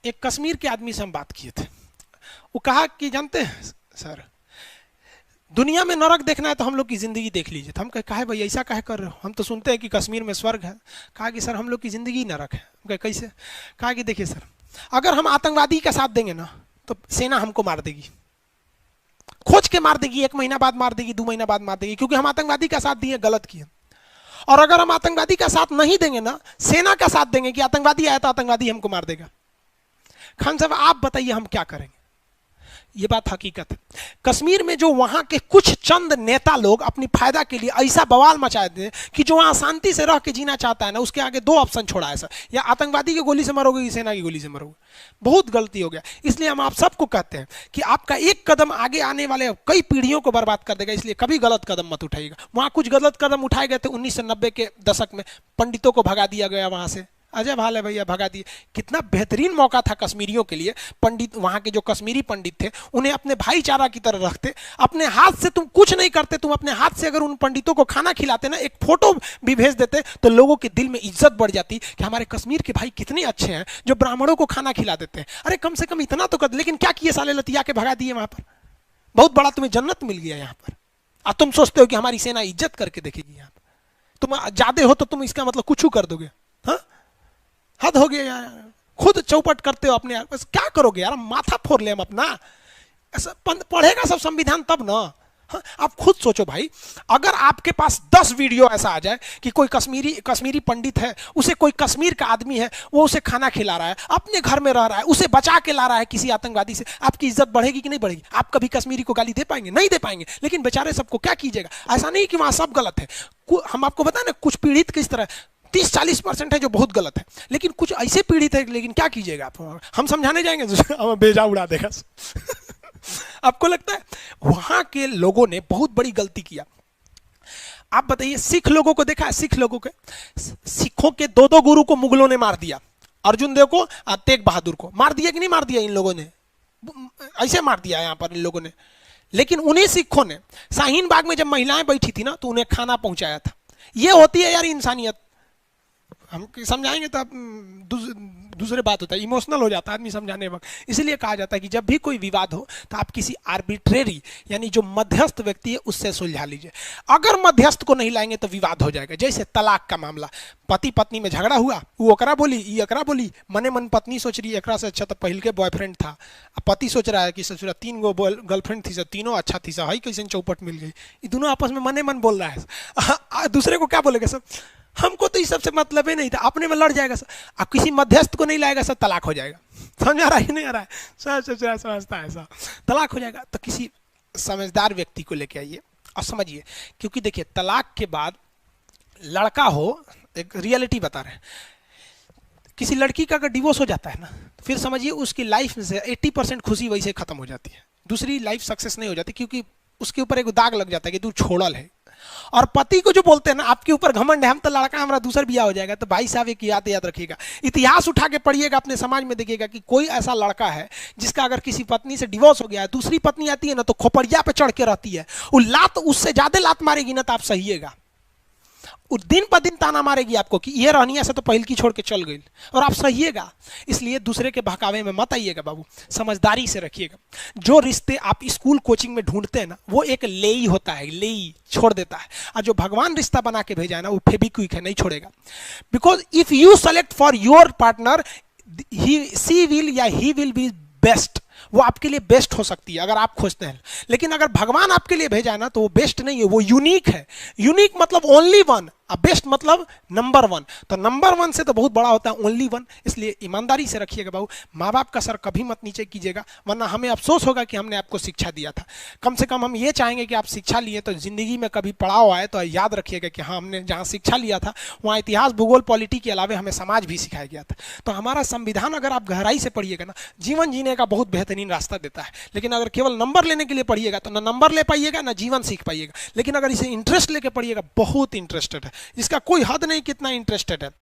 एक कश्मीर के आदमी से हम बात किए थे। वो कहा कि जानते हैं सर, दुनिया में नरक देखना है तो हम लोग की जिंदगी देख लीजिए। तो हम कहे भाई ऐसा कहे कर रहे हो, हम तो सुनते हैं कि कश्मीर में स्वर्ग है। कहा कि सर हम लोग की जिंदगी नरक है। हम कहे कैसे? कहा कि देखिए सर, अगर हम आतंकवादी का साथ देंगे ना तो सेना हमको मार देगी, खोज के मार देगी, 1 महीना बाद मार देगी, 2 महीना बाद मार देगी, क्योंकि हम आतंकवादी का साथ दिए, गलत किए। और अगर हम आतंकवादी का साथ नहीं देंगे ना, सेना का साथ देंगे कि आतंकवादी आया तो आतंकवादी हमको मार देगा। खान साहब आप बताइए हम क्या करेंगे? ये बात हकीकत है। कश्मीर में जो वहां के कुछ चंद नेता लोग अपनी फायदा के लिए ऐसा बवाल मचाए थे कि जो वहां शांति से रह के जीना चाहता है ना, उसके आगे 2 ऑप्शन छोड़ा है सर, या आतंकवादी की गोली से मरोगे या सेना की गोली से मरोगे। बहुत गलती हो गया। इसलिए हम आप सबको कहते हैं कि आपका एक कदम आगे आने वाले कई पीढ़ियों को बर्बाद कर देगा, इसलिए कभी गलत कदम मत उठाइएगा। वहां कुछ गलत कदम उठाए गए थे 1990 के दशक में, पंडितों को भगा दिया गया वहां से, अजब हाल है भैया, भगा दिए। कितना बेहतरीन मौका था कश्मीरियों के लिए। पंडित, वहां के जो कश्मीरी पंडित थे, उन्हें अपने भाईचारा की तरह रखते। अपने हाथ से तुम कुछ नहीं करते, तुम अपने हाथ से अगर उन पंडितों को खाना खिलाते ना, एक फोटो भी भेज देते, तो लोगों के दिल में इज्जत बढ़ जाती कि हमारे कश्मीर के भाई कितने अच्छे हैं जो ब्राह्मणों को खाना खिला देते हैं। अरे कम से कम इतना तो कर। लेकिन क्या किए साले, लतिया के भगा दिए वहां पर। बहुत बड़ा तुम्हें जन्नत मिल गया यहाँ पर, और तुम सोचते हो कि हमारी सेना इज्जत करके देखेगी। यहाँ पर तुम ज्यादा हो तो तुम इसका मतलब कुछ कर दोगे। हाँ, हद हो गया यार, खुद चौपट करते हो अपने यार। बस क्या करोगे यार, माथा फोड़ ले हम अपना। ऐसा पढ़ेगा सब संविधान तब ना। हाँ, आप खुद सोचो भाई, अगर आपके पास 10 वीडियो ऐसा आ जाए कि कोई कश्मीरी पंडित है, उसे कोई कश्मीर का आदमी है, वो उसे खाना खिला रहा है, अपने घर में रह रहा है, उसे बचा के ला रहा है किसी आतंकवादी से, आपकी इज्जत बढ़ेगी कि नहीं बढ़ेगी? आप कभी कश्मीरी को गाली दे पाएंगे? नहीं दे पाएंगे। लेकिन बेचारे सबको क्या कीजिएगा? ऐसा नहीं कि वहां सब गलत है। हम आपको बताएं ना, कुछ पीड़ित किस तरह 30-40% है जो बहुत गलत है, लेकिन कुछ ऐसे पीड़ित है, लेकिन क्या कीजिएगा आप? हम समझाने जाएंगे हम बेजा उड़ा देगा। आपको लगता है वहां के लोगों ने बहुत बड़ी गलती किया? आप बताइए, सिख लोगों को देखा है? सिख लोगों के, सिखों के 2-2 गुरु को मुगलों ने मार दिया। अर्जुन देव को, तेग बहादुर को मार दिया कि नहीं मार दिया? इन लोगों ने ऐसे मार दिया यहां पर इन लोगों ने। लेकिन उन्हीं सिखों ने शाहीन बाग में जब महिलाएं बैठी थी ना, तो उन्हें खाना पहुंचाया था। ये होती है यार इंसानियत। हम समझाएंगे तो दूसरे बात होता है, इमोशनल हो जाता है आदमी समझाने वक्त। इसलिए कहा जाता है कि जब भी कोई विवाद हो तो आप किसी आर्बिट्रेरी, यानी जो मध्यस्थ व्यक्ति है, उससे सुलझा लीजिए। अगर मध्यस्थ को नहीं लाएंगे तो विवाद हो जाएगा। जैसे तलाक का मामला, पति पत्नी में झगड़ा हुआ, वो एकरा बोली, ये एकरा बोली, मने मन पत्नी सोच रही है एकरा से अच्छा तो पहले के बॉयफ्रेंड था। पति सोच रहा है कि ससुरा 3 गो गर्लफ्रेंड थी, सब तीनों अच्छा थी, सब कैसे चौपट मिल गई। ये दोनों आपस में मने मन बोल रहा है। दूसरे को क्या बोलेगा सब, हमको तो इस सबसे मतलब ही नहीं था, अपने में लड़ जाएगा सर। आप किसी मध्यस्थ को नहीं लाएगा सर, तलाक हो जाएगा। समझ आ रहा है नहीं आ रहा है? समझता है ऐसा, तलाक हो जाएगा। तो किसी समझदार व्यक्ति को लेके आइए और समझिए, क्योंकि देखिए तलाक के बाद लड़का हो, एक रियलिटी बता रहे हैं, किसी लड़की का अगर डिवोर्स हो जाता है ना, तो फिर समझिए उसकी लाइफ में से 80% खुशी वही से खत्म हो जाती है। दूसरी लाइफ सक्सेस नहीं हो जाती, क्योंकि उसके ऊपर एक दाग लग जाता है कि तू छोड़ल है। और पति को जो बोलते हैं ना, आपके ऊपर घमंड है, हम तो लड़का हमारा दूसर बिया हो जाएगा, तो भाई साहब एक याद रखिएगा, इतिहास उठा के पढ़िएगा, अपने समाज में देखिएगा कि कोई ऐसा लड़का है जिसका अगर किसी पत्नी से डिवोर्स हो गया है, दूसरी पत्नी आती है ना तो खोपड़िया पे चढ़ के रहती है, वो लात उससे ज्यादा लात मारेगी ना, तो आप सहिएगा। दिन पर दिन ताना मारेगी आपको कि ये रहनिया से तो पहल की छोड़ के चल गई, और आप सहिएगा। इसलिए दूसरे के बहकावे में मत आइएगा बाबू, समझदारी से रखिएगा। जो रिश्ते आप स्कूल कोचिंग में ढूंढते हैं ना, वो एक लेई होता है, लेई छोड़ देता है। और जो भगवान रिश्ता बना के भेजा है ना, वो फेविक्विक है, नहीं छोड़ेगा। Because if you select for your partner, she will या ही विल बी बेस्ट, वो आपके लिए बेस्ट हो सकती है अगर आप खोजते हैं। लेकिन अगर भगवान आपके लिए भेजा है ना, तो वो बेस्ट नहीं है, वो यूनिक है। यूनिक मतलब ओनली वन, अब बेस्ट मतलब नंबर 1। तो नंबर 1 से तो बहुत बड़ा होता है ओनली 1। इसलिए ईमानदारी से रखिएगा बाबू, माँ बाप का सर कभी मत नीचे कीजिएगा, वरना हमें अफसोस होगा कि हमने आपको शिक्षा दिया था। कम से कम हम ये चाहेंगे कि आप शिक्षा लिए तो जिंदगी में कभी पड़ाव आए तो याद रखिएगा कि हाँ, हमने जहाँ शिक्षा लिया था वहाँ इतिहास, भूगोल, पॉलिटी के अलावा हमें समाज भी सिखाया गया था। तो हमारा संविधान अगर आप गहराई से पढ़िएगा ना, जीवन जीने का बहुत बेहतरीन रास्ता देता है। लेकिन अगर केवल नंबर लेने के लिए पढ़िएगा तो ना नंबर ले पाइएगा, ना जीवन सीख पाइएगा। लेकिन अगर इसे इंटरेस्ट लेके पढ़िएगा, बहुत इंटरेस्टेड है, इसका कोई हद नहीं कितना इंटरेस्टेड है।